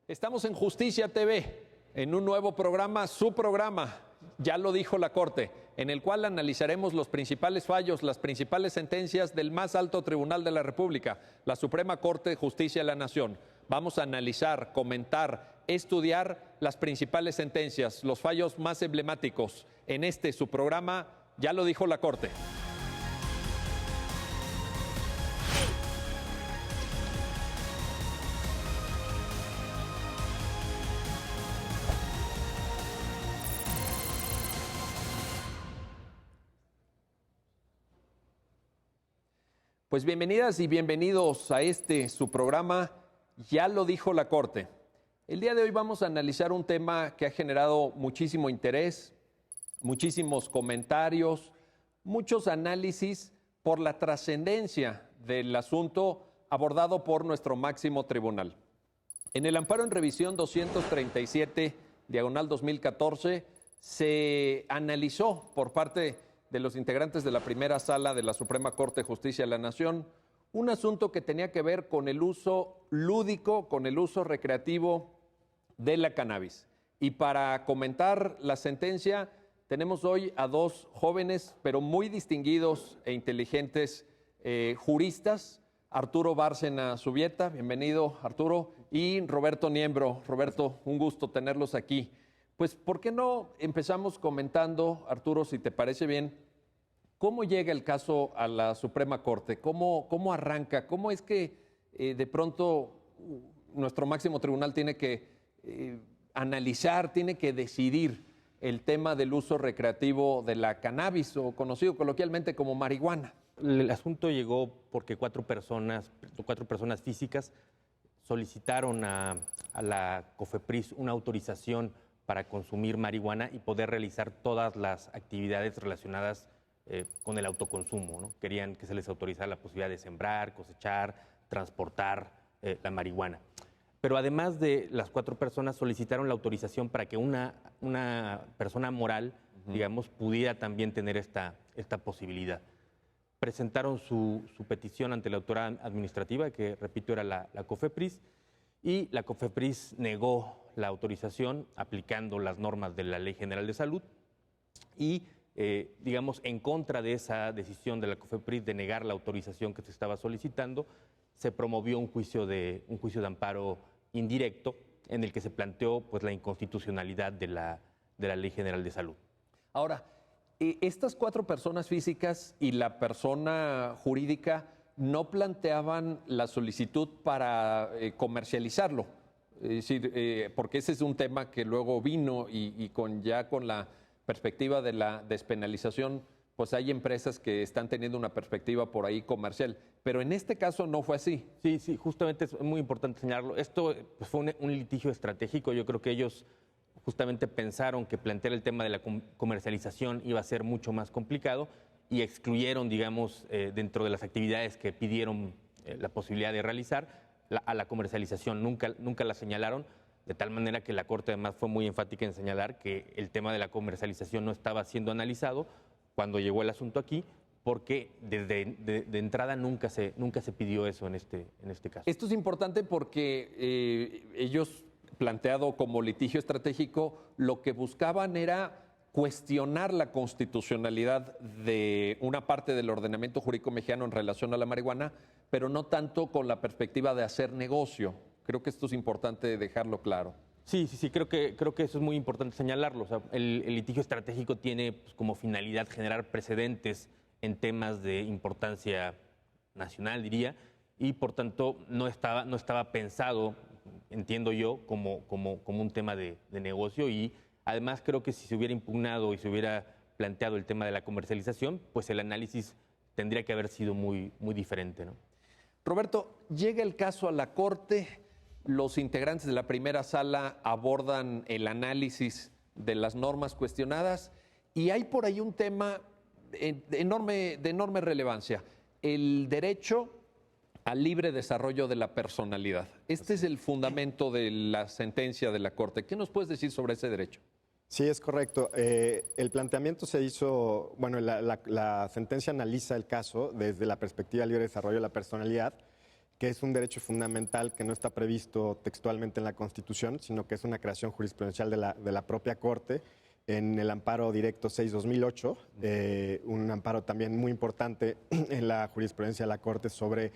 Estamos en Justicia TV, en un nuevo programa, su programa, ya lo dijo la Corte, en el cual analizaremos los principales fallos, las principales sentencias del más alto tribunal de la República, la Suprema Corte de Justicia de la Nación. Vamos a analizar, comentar, estudiar las principales sentencias, los fallos más emblemáticos en su programa, ya lo dijo la Corte. Pues bienvenidas y bienvenidos a su programa, ya lo dijo la Corte. El día de hoy vamos a analizar un tema que ha generado muchísimo interés, muchísimos comentarios, muchos análisis por la trascendencia del asunto abordado por nuestro máximo tribunal. En el amparo en revisión 237/2014 se analizó por parte de los integrantes de la primera sala de la Suprema Corte de Justicia de la Nación un asunto que tenía que ver con el uso lúdico, con el uso recreativo de la cannabis. Y para comentar la sentencia tenemos hoy a dos jóvenes, pero muy distinguidos e inteligentes juristas, Arturo Bárcena Zubieta, bienvenido Arturo, y Roberto Niembro. Roberto, un gusto tenerlos aquí. Pues, ¿por qué no empezamos comentando, Arturo, si te parece bien, cómo llega el caso a la Suprema Corte? ¿Cómo arranca? ¿Cómo es que de pronto nuestro máximo tribunal tiene que analizar, tiene que decidir el tema del uso recreativo de la cannabis, o conocido coloquialmente como marihuana? El asunto llegó porque cuatro personas físicas solicitaron a la COFEPRIS una autorización para consumir marihuana y poder realizar todas las actividades relacionadas con el autoconsumo, ¿no? Querían que se les autorizara la posibilidad de sembrar, cosechar, transportar la marihuana. Pero además de las cuatro personas, solicitaron la autorización para que una persona moral, digamos, pudiera también tener esta posibilidad. Presentaron su petición ante la autoridad administrativa, que repito era la COFEPRIS, y la COFEPRIS negó la autorización aplicando las normas de la Ley General de Salud y, digamos, en contra de esa decisión de la COFEPRIS de negar la autorización que se estaba solicitando, se promovió un juicio de amparo indirecto en el que se planteó pues, la inconstitucionalidad de la Ley General de Salud. Ahora, estas cuatro personas físicas y la persona jurídica no planteaban la solicitud para comercializarlo. Es decir, porque ese es un tema que luego vino y con la perspectiva de la despenalización, pues hay empresas que están teniendo una perspectiva por ahí comercial. Pero en este caso no fue así. Sí, justamente es muy importante señalarlo. Esto pues, fue un litigio estratégico. Yo creo que ellos justamente pensaron que plantear el tema de la comercialización iba a ser mucho más complicado y excluyeron, digamos, dentro de las actividades que pidieron la posibilidad de realizar, a la comercialización. Nunca la señalaron, de tal manera que la Corte además fue muy enfática en señalar que el tema de la comercialización no estaba siendo analizado cuando llegó el asunto aquí, porque de entrada nunca se pidió eso en este caso. Esto es importante porque ellos, planteado como litigio estratégico, lo que buscaban era cuestionar la constitucionalidad de una parte del ordenamiento jurídico mexicano en relación a la marihuana, pero no tanto con la perspectiva de hacer negocio. Creo que esto es importante dejarlo claro. Sí, creo que eso es muy importante señalarlo. O sea, el litigio estratégico tiene pues, como finalidad generar precedentes en temas de importancia nacional, diría, y por tanto no estaba pensado, entiendo yo, como un tema de negocio. Y además creo que si se hubiera impugnado y se hubiera planteado el tema de la comercialización, pues el análisis tendría que haber sido muy diferente, ¿no? Roberto, llega el caso a la Corte, los integrantes de la primera sala abordan el análisis de las normas cuestionadas y hay por ahí un tema de enorme relevancia, el derecho al libre desarrollo de la personalidad. Este es el fundamento de la sentencia de la Corte. ¿Qué nos puedes decir sobre ese derecho? Sí, es correcto. El planteamiento se hizo, bueno, la sentencia analiza el caso desde la perspectiva del libre desarrollo de la personalidad, que es un derecho fundamental que no está previsto textualmente en la Constitución, sino que es una creación jurisprudencial de la propia Corte en el amparo directo 6-2008, un amparo también muy importante en la jurisprudencia de la Corte sobre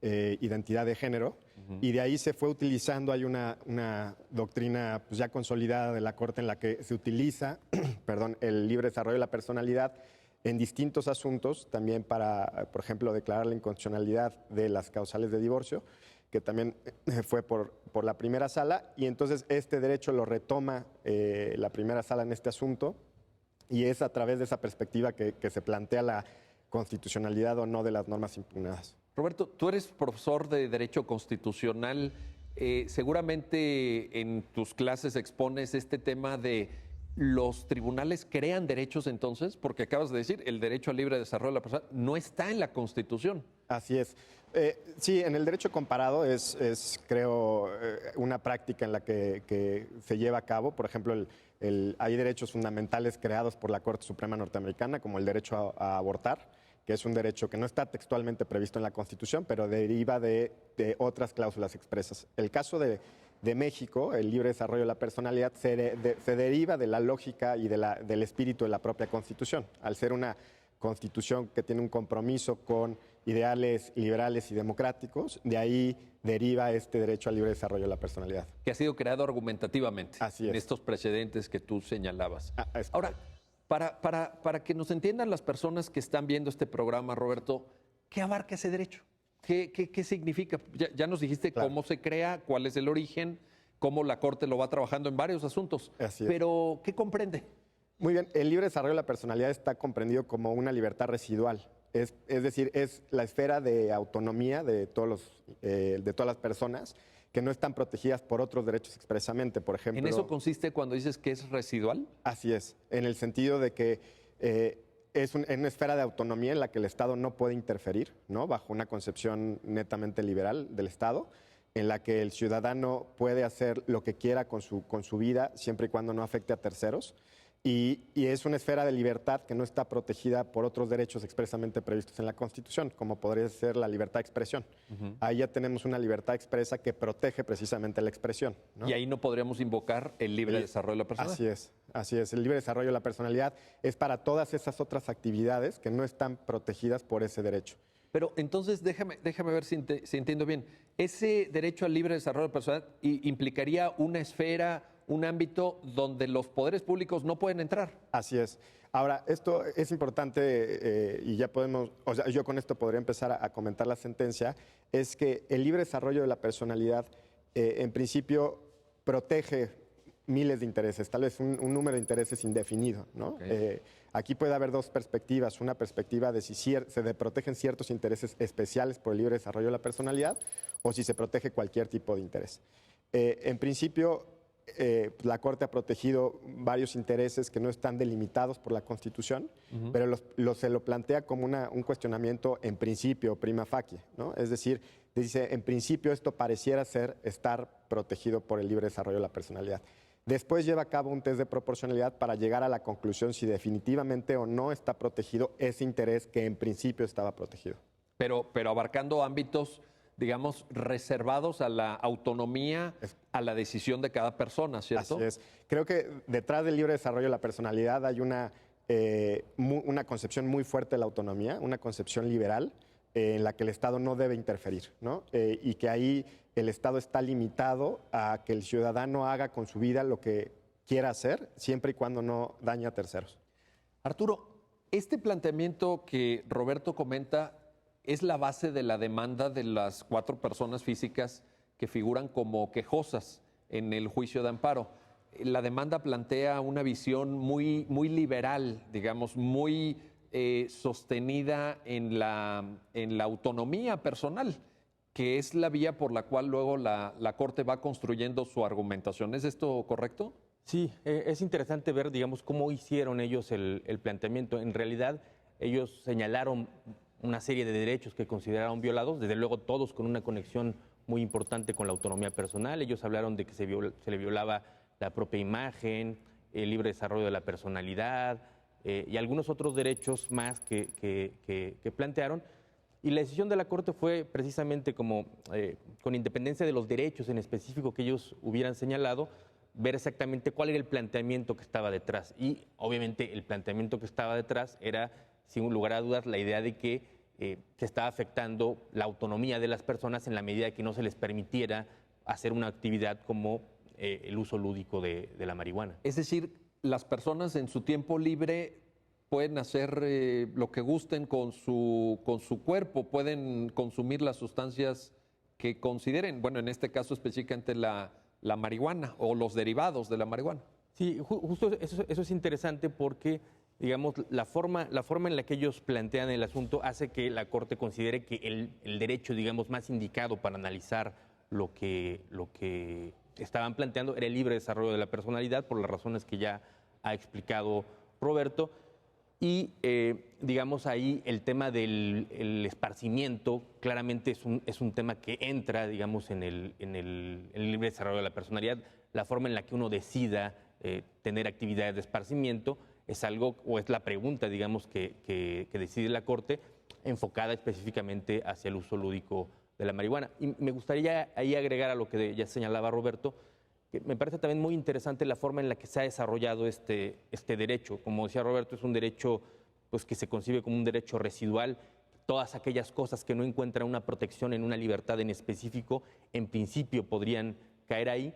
identidad de género, y de ahí se fue utilizando, hay una doctrina pues, ya consolidada de la Corte en la que se utiliza perdón, el libre desarrollo de la personalidad en distintos asuntos, también para, por ejemplo, declarar la inconstitucionalidad de las causales de divorcio, que también fue por la primera sala, y entonces este derecho lo retoma la primera sala en este asunto, y es a través de esa perspectiva que se plantea la constitucionalidad o no de las normas impugnadas. Roberto, tú eres profesor de Derecho Constitucional. Seguramente en tus clases expones este tema de los tribunales crean derechos entonces, porque acabas de decir, el derecho al libre desarrollo de la persona no está en la Constitución. Así es. Sí, en el derecho comparado creo, una práctica en la que se lleva a cabo. Por ejemplo, hay derechos fundamentales creados por la Corte Suprema Norteamericana, como el derecho a abortar, que es un derecho que no está textualmente previsto en la Constitución, pero deriva de otras cláusulas expresas. El caso de México, el libre desarrollo de la personalidad, se deriva de la lógica y del espíritu de la propia Constitución. Al ser una Constitución que tiene un compromiso con ideales liberales y democráticos, de ahí deriva este derecho al libre desarrollo de la personalidad. Que ha sido creado argumentativamente. Así es. En estos precedentes que tú señalabas. Ahora, para que nos entiendan las personas que están viendo este programa, Roberto, ¿qué abarca ese derecho? ¿Qué significa? Ya nos dijiste claro. Cómo se crea, cuál es el origen, cómo la Corte lo va trabajando en varios asuntos. Así es. Pero, ¿qué comprende? Muy bien, el libre desarrollo de la personalidad está comprendido como una libertad residual. Es decir, es la esfera de autonomía de todas las personas que no están protegidas por otros derechos expresamente, por ejemplo. ¿En eso consiste cuando dices que es residual? Así es, en el sentido de que es una esfera de autonomía en la que el Estado no puede interferir, ¿no? Bajo una concepción netamente liberal del Estado, en la que el ciudadano puede hacer lo que quiera con su vida, siempre y cuando no afecte a terceros. Y es una esfera de libertad que no está protegida por otros derechos expresamente previstos en la Constitución, como podría ser la libertad de expresión. Ahí ya tenemos una libertad expresa que protege precisamente la expresión, ¿no? Y ahí no podríamos invocar el libre desarrollo de la personalidad. Así es. El libre desarrollo de la personalidad es para todas esas otras actividades que no están protegidas por ese derecho. Pero entonces déjame ver si entiendo bien. ¿Ese derecho al libre desarrollo de la personalidad implicaría una esfera, un ámbito donde los poderes públicos no pueden entrar? Así es. Ahora, esto es importante y ya podemos, o sea, yo con esto podría empezar a comentar la sentencia, es que el libre desarrollo de la personalidad en principio protege miles de intereses, tal vez un número de intereses indefinido, ¿no? Okay. Aquí puede haber dos perspectivas, una perspectiva de si se protegen ciertos intereses especiales por el libre desarrollo de la personalidad o si se protege cualquier tipo de interés. En principio, la Corte ha protegido varios intereses que no están delimitados por la Constitución, pero se lo plantea como un cuestionamiento en principio, prima facie, ¿no? Es decir, dice, en principio esto pareciera estar protegido por el libre desarrollo de la personalidad. Después lleva a cabo un test de proporcionalidad para llegar a la conclusión si definitivamente o no está protegido ese interés que en principio estaba protegido. Pero abarcando ámbitos, digamos, reservados a la autonomía, a la decisión de cada persona, ¿cierto? Así es. Creo que detrás del libre desarrollo de la personalidad hay una concepción muy fuerte de la autonomía, una concepción liberal en la que el Estado no debe interferir, ¿no? Y que ahí el Estado está limitado a que el ciudadano haga con su vida lo que quiera hacer, siempre y cuando no dañe a terceros. Arturo, este planteamiento que Roberto comenta es la base de la demanda de las 4 personas físicas que figuran como quejosas en el juicio de amparo. La demanda plantea una visión muy liberal, digamos, muy sostenida en la autonomía personal, que es la vía por la cual luego la Corte va construyendo su argumentación. ¿Es esto correcto? Sí, es interesante ver, digamos, cómo hicieron ellos el planteamiento. En realidad, ellos señalaron una serie de derechos que consideraron violados, desde luego todos con una conexión muy importante con la autonomía personal. Ellos hablaron de que se le violaba la propia imagen, el libre desarrollo de la personalidad y algunos otros derechos más que plantearon. Y la decisión de la Corte fue precisamente como, con independencia de los derechos en específico que ellos hubieran señalado, ver exactamente cuál era el planteamiento que estaba detrás. Y obviamente el planteamiento que estaba detrás era, sin lugar a dudas, la idea de que se estaba afectando la autonomía de las personas en la medida que no se les permitiera hacer una actividad como el uso lúdico de la marihuana. Es decir, las personas en su tiempo libre pueden hacer lo que gusten con su cuerpo, pueden consumir las sustancias que consideren, bueno, en este caso específicamente la marihuana o los derivados de la marihuana. Sí, justo eso es interesante porque, digamos, la forma en la que ellos plantean el asunto hace que la Corte considere que el derecho, digamos, más indicado para analizar lo que estaban planteando era el libre desarrollo de la personalidad, por las razones que ya ha explicado Roberto. Y, digamos, ahí el tema del esparcimiento claramente es un tema que entra, digamos, en el libre desarrollo de la personalidad. La forma en la que uno decida tener actividades de esparcimiento es algo, o es la pregunta, digamos, que decide la Corte, enfocada específicamente hacia el uso lúdico de la marihuana. Y me gustaría ahí agregar a lo que ya señalaba Roberto, que me parece también muy interesante la forma en la que se ha desarrollado este derecho. Como decía Roberto, es un derecho pues, que se concibe como un derecho residual. Todas aquellas cosas que no encuentran una protección en una libertad en específico, en principio podrían caer ahí.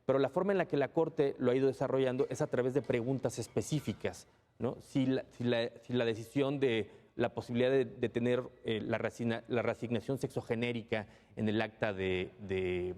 Pero la forma en la que la Corte lo ha ido desarrollando es a través de preguntas específicas, ¿no? Si la decisión de la posibilidad de tener la reasignación sexogenérica en el acta de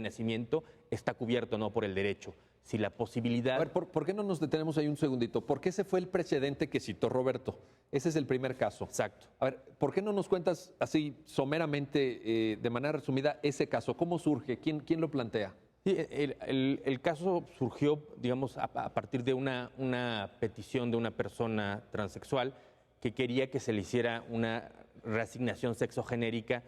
nacimiento está cubierto o no por el derecho. Si la posibilidad... A ver, ¿por qué no nos detenemos ahí un segundito? Porque ese fue el precedente que citó Roberto. Ese es el primer caso. Exacto. A ver, ¿por qué no nos cuentas así someramente, de manera resumida, ese caso? ¿Cómo surge? ¿Quién lo plantea? Sí, el caso surgió, digamos, a partir de una petición de una persona transexual que quería que se le hiciera una reasignación sexogenérica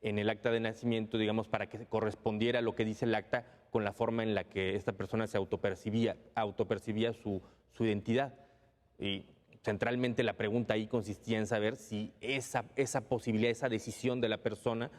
en el acta de nacimiento, digamos, para que correspondiera a lo que dice el acta con la forma en la que esta persona se autopercibía su identidad. Y centralmente la pregunta ahí consistía en saber si esa posibilidad, esa decisión de la persona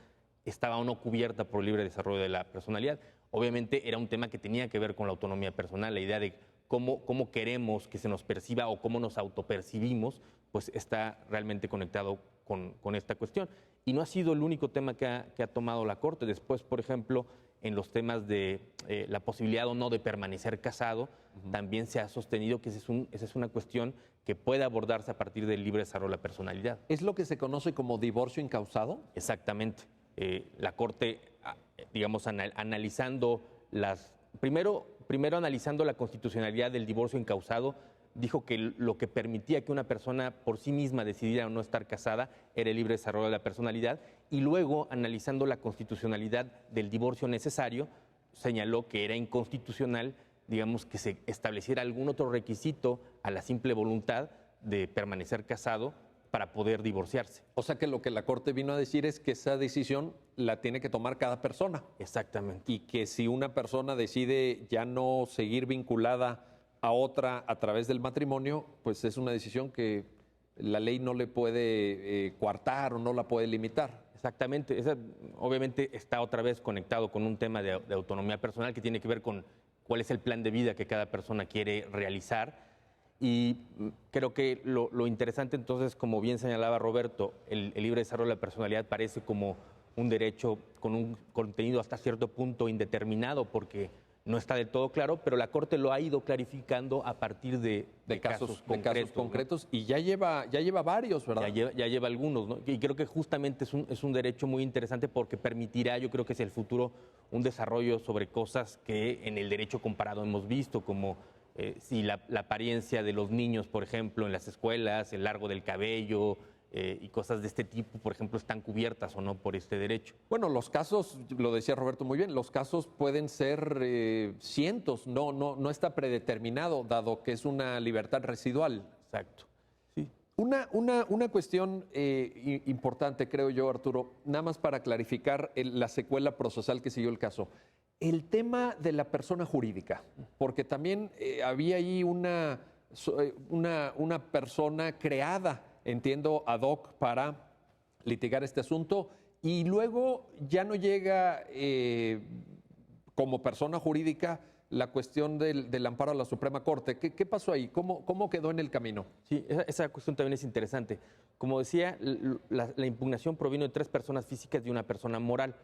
estaba o no cubierta por el libre desarrollo de la personalidad. Obviamente era un tema que tenía que ver con la autonomía personal, la idea de cómo queremos que se nos perciba o cómo nos autopercibimos, pues está realmente conectado con esta cuestión. Y no ha sido el único tema que ha tomado la Corte. Después, por ejemplo, en los temas de la posibilidad o no de permanecer casado, también se ha sostenido que esa es una cuestión que puede abordarse a partir del libre desarrollo de la personalidad. ¿Es lo que se conoce como divorcio incausado? Exactamente. La Corte, digamos, analizando primero analizando la constitucionalidad del divorcio incausado, dijo que lo que permitía que una persona por sí misma decidiera o no estar casada era el libre desarrollo de la personalidad, y luego, analizando la constitucionalidad del divorcio necesario, señaló que era inconstitucional, digamos, que se estableciera algún otro requisito a la simple voluntad de permanecer casado para poder divorciarse. O sea que lo que la Corte vino a decir es que esa decisión la tiene que tomar cada persona. Exactamente. Y que si una persona decide ya no seguir vinculada a otra a través del matrimonio, pues es una decisión que la ley no le puede coartar o no la puede limitar. Exactamente. Esa, obviamente está otra vez conectado con un tema de autonomía personal que tiene que ver con cuál es el plan de vida que cada persona quiere realizar. Y creo que lo interesante entonces, como bien señalaba Roberto, el libre desarrollo de la personalidad parece como un derecho con un contenido hasta cierto punto indeterminado, porque no está del todo claro, pero la Corte lo ha ido clarificando a partir de casos concretos, ¿no? Y ya lleva varios, ¿verdad? Ya lleva algunos, ¿no? Y creo que justamente es un derecho muy interesante porque permitirá, yo creo que hacia el futuro, un desarrollo sobre cosas que en el derecho comparado hemos visto, como si la apariencia de los niños, por ejemplo, en las escuelas, el largo del cabello y cosas de este tipo, por ejemplo, están cubiertas o no por este derecho. Bueno, los casos, lo decía Roberto muy bien, los casos pueden ser cientos, no está predeterminado, dado que es una libertad residual. Exacto. Sí. Una cuestión importante, creo yo, Arturo, nada más para clarificar la secuela procesal que siguió el caso. El tema de la persona jurídica, porque también había ahí una persona creada, entiendo, ad hoc para litigar este asunto y luego ya no llega como persona jurídica la cuestión del amparo a la Suprema Corte. ¿Qué pasó ahí? ¿Cómo quedó en el camino? Sí, esa cuestión también es interesante. Como decía, la impugnación provino de 3 personas físicas y una persona moral.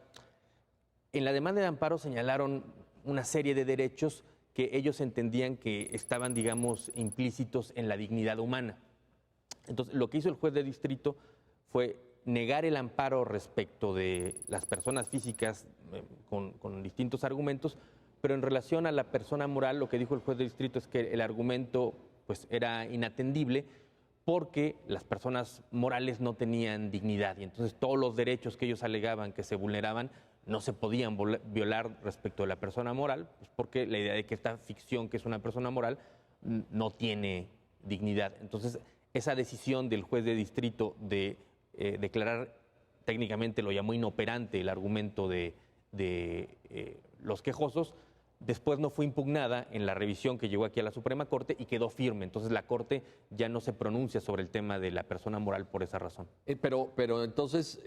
En la demanda de amparo señalaron una serie de derechos que ellos entendían que estaban, digamos, implícitos en la dignidad humana. Entonces, lo que hizo el juez de distrito fue negar el amparo respecto de las personas físicas con distintos argumentos, pero en relación a la persona moral, lo que dijo el juez de distrito es que el argumento pues, era inatendible porque las personas morales no tenían dignidad y entonces todos los derechos que ellos alegaban que se vulneraban no se podían violar respecto de la persona moral, pues porque la idea de que esta ficción, que es una persona moral, no tiene dignidad. Entonces, esa decisión del juez de distrito de declarar, técnicamente lo llamó inoperante el argumento de los quejosos, después no fue impugnada en la revisión que llegó aquí a la Suprema Corte y quedó firme. Entonces la Corte ya no se pronuncia sobre el tema de la persona moral por esa razón. Pero entonces,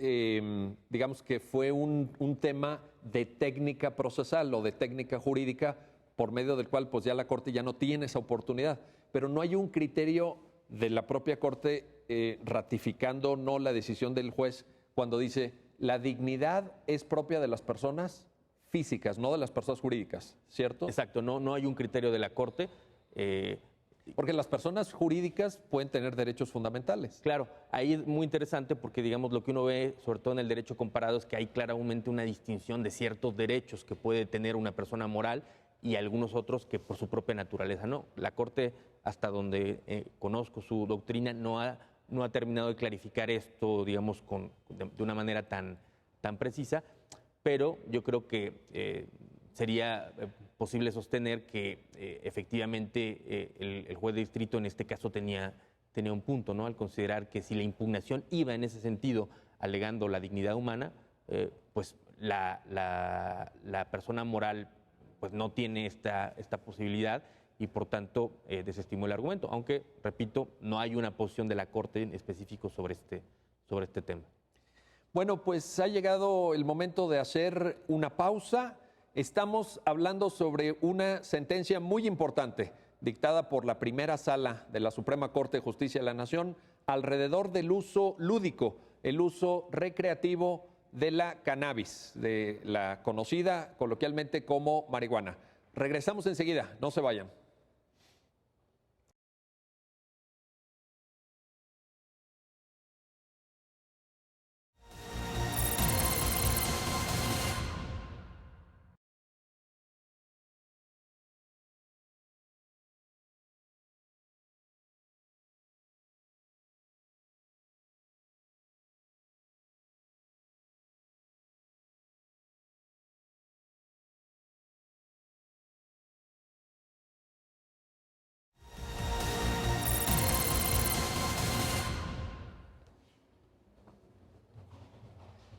digamos que fue un tema de técnica procesal o de técnica jurídica por medio del cual pues ya la Corte ya no tiene esa oportunidad. Pero no hay un criterio de la propia Corte ratificando no la decisión del juez cuando dice la dignidad es propia de las personas físicas, no de las personas jurídicas, ¿cierto? Exacto, no hay un criterio de la Corte. Porque las personas jurídicas pueden tener derechos fundamentales. Claro, ahí es muy interesante porque, digamos, lo que uno ve, sobre todo en el derecho comparado, es que hay claramente una distinción de ciertos derechos que puede tener una persona moral y algunos otros que por su propia naturaleza no. La Corte, hasta donde conozco su doctrina, no ha terminado de clarificar esto, digamos, de una manera tan precisa. Pero yo creo que sería posible sostener que efectivamente el juez de distrito en este caso tenía un punto, ¿no? Al considerar que si la impugnación iba en ese sentido, alegando la dignidad humana, pues la persona moral pues no tiene esta posibilidad y por tanto desestimó el argumento. Aunque, repito, no hay una posición de la Corte en específico sobre este tema. Bueno, pues ha llegado el momento de hacer una pausa. Estamos hablando sobre una sentencia muy importante dictada por la primera sala de la Suprema Corte de Justicia de la Nación alrededor del uso lúdico, el uso recreativo de la cannabis, de la conocida coloquialmente como marihuana. Regresamos enseguida, no se vayan.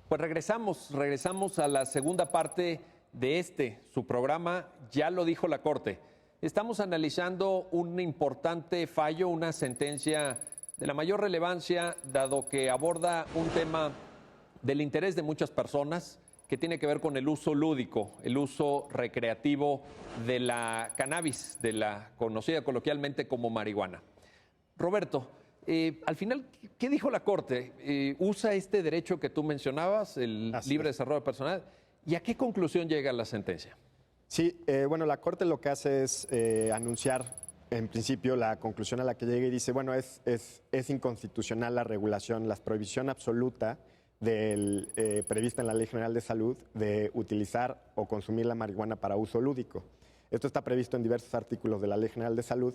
Pues regresamos a la segunda parte de su programa, ya lo dijo la Corte. Estamos analizando un importante fallo, una sentencia de la mayor relevancia, dado que aborda un tema del interés de muchas personas, que tiene que ver con el uso lúdico, el uso recreativo de la cannabis, de la conocida coloquialmente como marihuana. Roberto, al final, ¿qué dijo la Corte? ¿Usa este derecho que tú mencionabas, el libre desarrollo personal? ¿Y a qué conclusión llega la sentencia? Sí, bueno, la Corte lo que hace es anunciar, en principio, la conclusión a la que llega y dice, bueno, es inconstitucional la regulación, la prohibición absoluta prevista en la Ley General de Salud de utilizar o consumir la marihuana para uso lúdico. Esto está previsto en diversos artículos de la Ley General de Salud.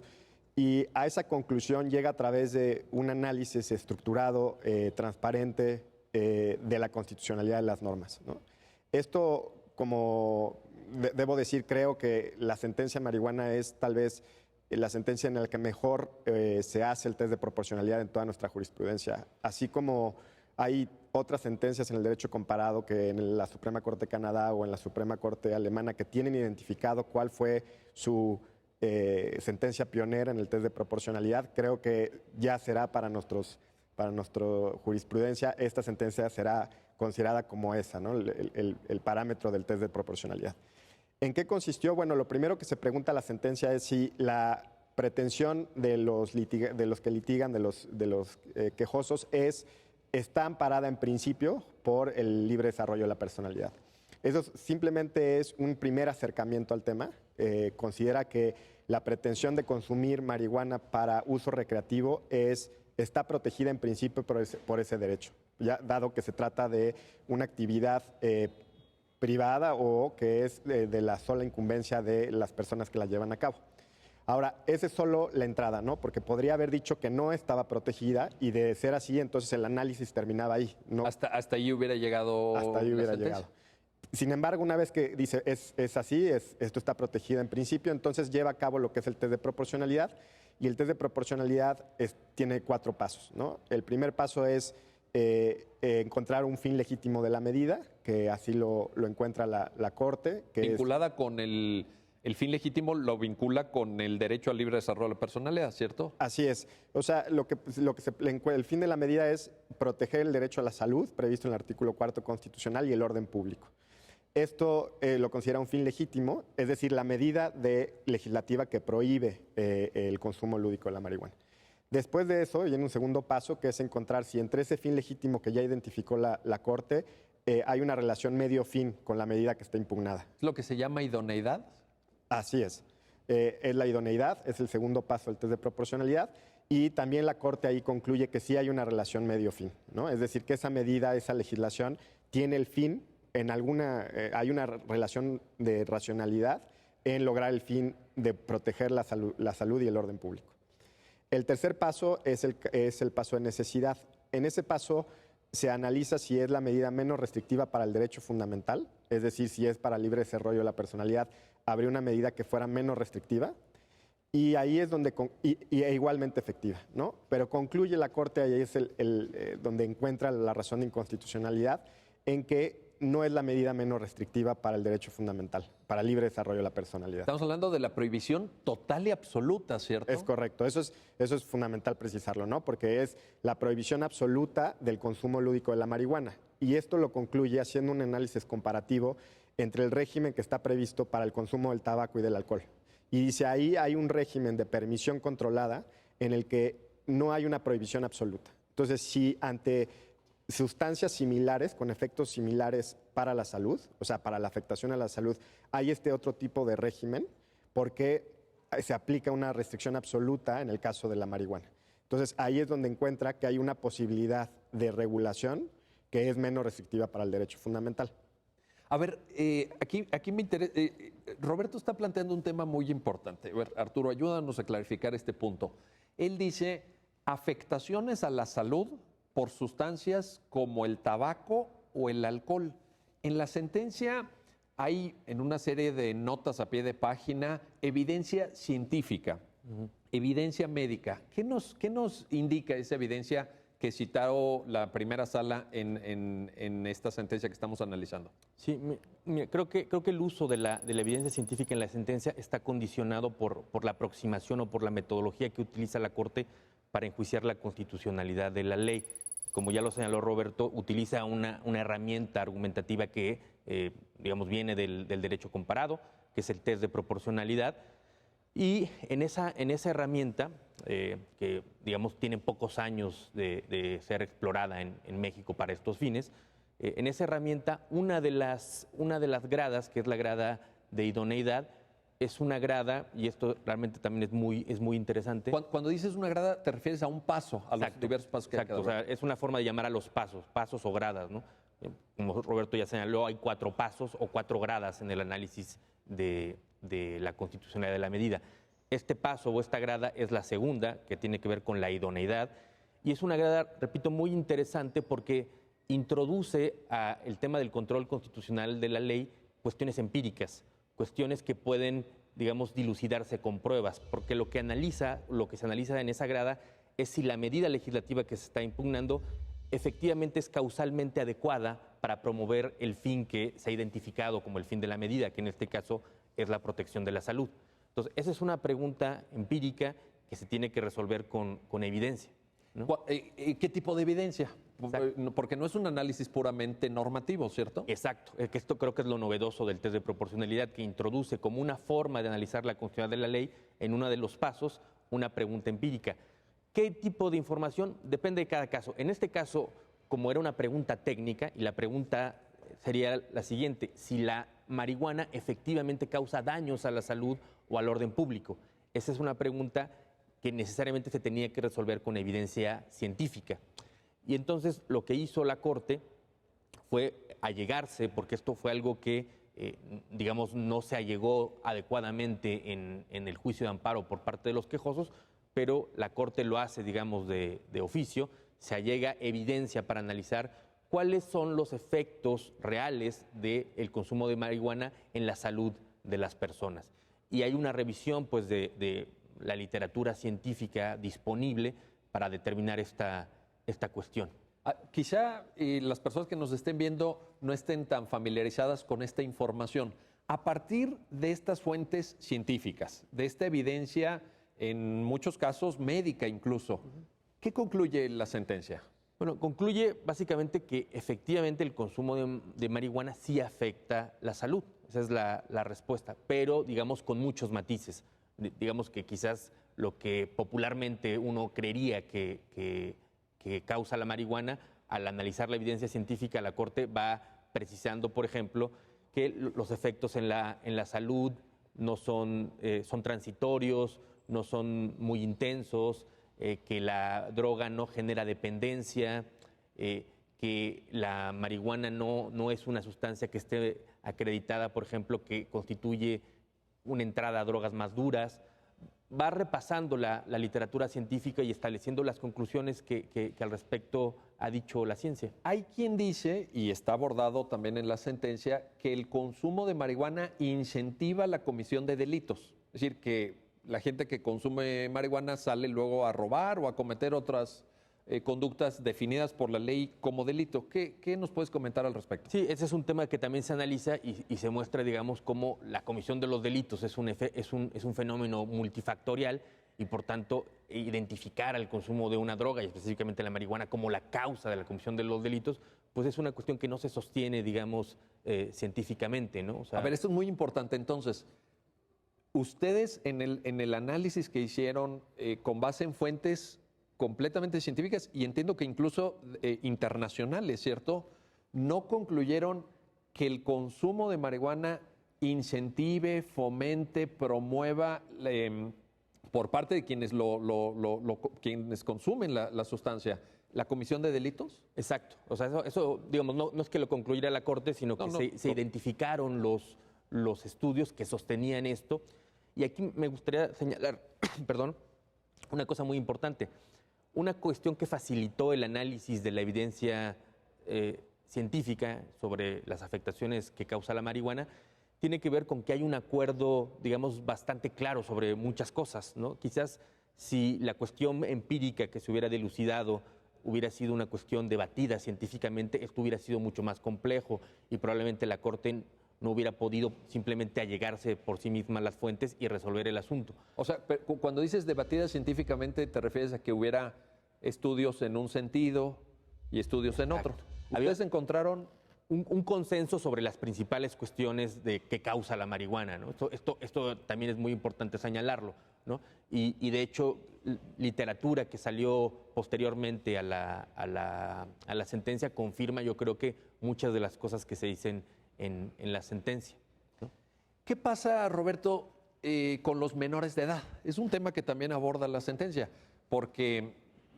Y a esa conclusión llega a través de un análisis estructurado, transparente, de la constitucionalidad de las normas, ¿no? Esto, como debo decir, creo que la sentencia marihuana es tal vez la sentencia en la que mejor se hace el test de proporcionalidad en toda nuestra jurisprudencia. Así como hay otras sentencias en el derecho comparado que en la Suprema Corte de Canadá o en la Suprema Corte alemana que tienen identificado cuál fue su sentencia pionera en el test de proporcionalidad, creo que ya será para nuestros para nuestra jurisprudencia, esta sentencia será considerada como esa, ¿no? El parámetro del test de proporcionalidad. ¿En qué consistió? Bueno, lo primero que se pregunta la sentencia es si la pretensión de los que litigan, de los quejosos, está amparada en principio por el libre desarrollo de la personalidad. Eso simplemente es un primer acercamiento al tema. Considera que la pretensión de consumir marihuana para uso recreativo está protegida en principio por ese derecho, ya dado que se trata de una actividad privada o que es de la sola incumbencia de las personas que la llevan a cabo. Ahora, esa es solo la entrada, ¿no? Porque podría haber dicho que no estaba protegida y de ser así, entonces el análisis terminaba ahí, ¿no? Hasta ahí hubiera llegado. Hasta ahí hubiera llegado. Sin embargo, una vez que dice es así, esto está protegido en principio, entonces lleva a cabo lo que es el test de proporcionalidad. Y el test de proporcionalidad tiene 4 pasos, ¿no? El primer paso es encontrar un fin legítimo de la medida, que así lo encuentra la Corte. Vinculada con el fin legítimo, lo vincula con el derecho al libre desarrollo de la personalidad, ¿cierto? Así es. O sea, el fin de la medida es proteger el derecho a la salud, previsto en el artículo 4 constitucional, y el orden público. Esto lo considera un fin legítimo, es decir, la medida legislativa que prohíbe el consumo lúdico de la marihuana. Después de eso, viene un segundo paso, que es encontrar si entre ese fin legítimo que ya identificó la Corte hay una relación medio-fin con la medida que está impugnada. ¿Es lo que se llama idoneidad? Así es. Es la idoneidad, es el segundo paso del test de proporcionalidad. Y también la Corte ahí concluye que sí hay una relación medio-fin, ¿no? Es decir, que esa medida, esa legislación, tiene el fin hay una relación de racionalidad en lograr el fin de proteger la salud y el orden público. El tercer paso es el paso de necesidad. En ese paso se analiza si es la medida menos restrictiva para el derecho fundamental, es decir, si es para libre desarrollo de la personalidad, habría una medida que fuera menos restrictiva, y ahí es donde igualmente efectiva, ¿no? Pero concluye la Corte, ahí es donde encuentra la razón de inconstitucionalidad, en que no es la medida menos restrictiva para el derecho fundamental, para el libre desarrollo de la personalidad. Estamos hablando de la prohibición total y absoluta, ¿cierto? Es correcto, eso es fundamental precisarlo, ¿no? Porque es la prohibición absoluta del consumo lúdico de la marihuana. Y esto lo concluye haciendo un análisis comparativo entre el régimen que está previsto para el consumo del tabaco y del alcohol. Y dice, ahí hay un régimen de permisión controlada en el que no hay una prohibición absoluta. Entonces, si ante sustancias similares, con efectos similares para la salud, o sea, para la afectación a la salud, hay este otro tipo de régimen, porque se aplica una restricción absoluta en el caso de la marihuana. Entonces, ahí es donde encuentra que hay una posibilidad de regulación que es menos restrictiva para el derecho fundamental. A ver, aquí me interesa. Roberto está planteando un tema muy importante. A ver, Arturo, ayúdanos a clarificar este punto. Él dice afectaciones a la salud por sustancias como el tabaco o el alcohol. En la sentencia hay, en una serie de notas a pie de página, evidencia científica, evidencia médica. ¿Qué nos indica esa evidencia que citó la primera sala en esta sentencia que estamos analizando? Sí, creo que el uso de la evidencia científica en la sentencia está condicionado por la aproximación o por la metodología que utiliza la Corte para enjuiciar la constitucionalidad de la ley. Como ya lo señaló Roberto, utiliza una herramienta argumentativa que, digamos, viene del derecho comparado, que es el test de proporcionalidad. Y en esa herramienta, que, digamos, tiene pocos años de ser explorada en México para estos fines, en esa herramienta, una de las gradas, que es la grada de idoneidad, es una grada, y esto realmente también es muy interesante. Cuando dices una grada, te refieres a un paso, a los diversos pasos que hay. Exacto, o sea, es una forma de llamar a los pasos o gradas, ¿no? Como Roberto ya señaló, hay 4 pasos o 4 gradas en el análisis de la constitucionalidad de la medida. Este paso o esta grada es la segunda, que tiene que ver con la idoneidad, y es una grada, repito, muy interesante porque introduce el tema del control constitucional de la ley cuestiones empíricas, cuestiones que pueden, digamos, dilucidarse con pruebas, porque lo que se analiza en esa grada es si la medida legislativa que se está impugnando efectivamente es causalmente adecuada para promover el fin que se ha identificado como el fin de la medida, que en este caso es la protección de la salud. Entonces, esa es una pregunta empírica que se tiene que resolver con evidencia. ¿no? ¿Qué tipo de evidencia? Exacto. Porque no es un análisis puramente normativo, ¿cierto? Exacto, que esto creo que es lo novedoso del test de proporcionalidad, que introduce como una forma de analizar la constitucionalidad de la ley en uno de los pasos una pregunta empírica. ¿Qué tipo de información? Depende de cada caso. En este caso, como era una pregunta técnica, y la pregunta sería la siguiente: si la marihuana efectivamente causa daños a la salud o al orden público. Esa es una pregunta que necesariamente se tenía que resolver con evidencia científica. Y entonces lo que hizo la Corte fue allegarse, porque esto fue algo que, digamos, no se allegó adecuadamente en el juicio de amparo por parte de los quejosos, pero la Corte lo hace, digamos, de oficio, se allega evidencia para analizar cuáles son los efectos reales del consumo de marihuana en la salud de las personas. Y hay una revisión, pues, de la literatura científica disponible para determinar esta cuestión. Quizá las personas que nos estén viendo no estén tan familiarizadas con esta información. A partir de estas fuentes científicas, de esta evidencia, en muchos casos médica incluso, ¿qué concluye la sentencia? Bueno, concluye básicamente que efectivamente el consumo de marihuana sí afecta la salud. Esa es la respuesta, pero digamos con muchos matices. Digamos que quizás lo que popularmente uno creería que causa la marihuana, al analizar la evidencia científica, la Corte va precisando, por ejemplo, que los efectos en la salud no son transitorios, no son muy intensos, que la droga no genera dependencia, que la marihuana no es una sustancia que esté acreditada, por ejemplo, que constituye una entrada a drogas más duras. Va repasando la literatura científica y estableciendo las conclusiones que al respecto ha dicho la ciencia. Hay quien dice, y está abordado también en la sentencia, que el consumo de marihuana incentiva la comisión de delitos. Es decir, que la gente que consume marihuana sale luego a robar o a cometer otras conductas definidas por la ley como delito. ¿Qué nos puedes comentar al respecto? Sí, ese es un tema que también se analiza y se muestra, digamos, cómo la comisión de los delitos es un fenómeno multifactorial y, por tanto, identificar al consumo de una droga, y específicamente la marihuana, como la causa de la comisión de los delitos, pues es una cuestión que no se sostiene, digamos, científicamente, ¿no? O sea, a ver, esto es muy importante. Entonces, ustedes en el análisis que hicieron con base en fuentes completamente científicas y entiendo que incluso internacionales, ¿cierto? No concluyeron que el consumo de marihuana incentive, fomente, promueva por parte de quienes quienes consumen la sustancia, la comisión de delitos. exacto. O sea, eso digamos, no es que lo concluyera la Corte, sino que se identificaron los estudios que sostenían esto. Y aquí me gustaría señalar, perdón, una cosa muy importante. Una cuestión que facilitó el análisis de la evidencia científica sobre las afectaciones que causa la marihuana tiene que ver con que hay un acuerdo, digamos, bastante claro sobre muchas cosas, ¿no? Quizás si la cuestión empírica que se hubiera dilucidado hubiera sido una cuestión debatida científicamente, esto hubiera sido mucho más complejo y probablemente la Corte no hubiera podido simplemente allegarse por sí misma a las fuentes y resolver el asunto. O sea, cuando dices debatida científicamente, ¿te refieres a que hubiera estudios en un sentido y estudios en otro? ¿Ustedes encontraron un consenso sobre las principales cuestiones de qué causa la marihuana, ¿no? Esto también es muy importante señalarlo, ¿no? Y de hecho, literatura que salió posteriormente a la sentencia confirma, yo creo que muchas de las cosas que se dicen en la sentencia, ¿no? ¿Qué pasa, Roberto, con los menores de edad? Es un tema que también aborda la sentencia, porque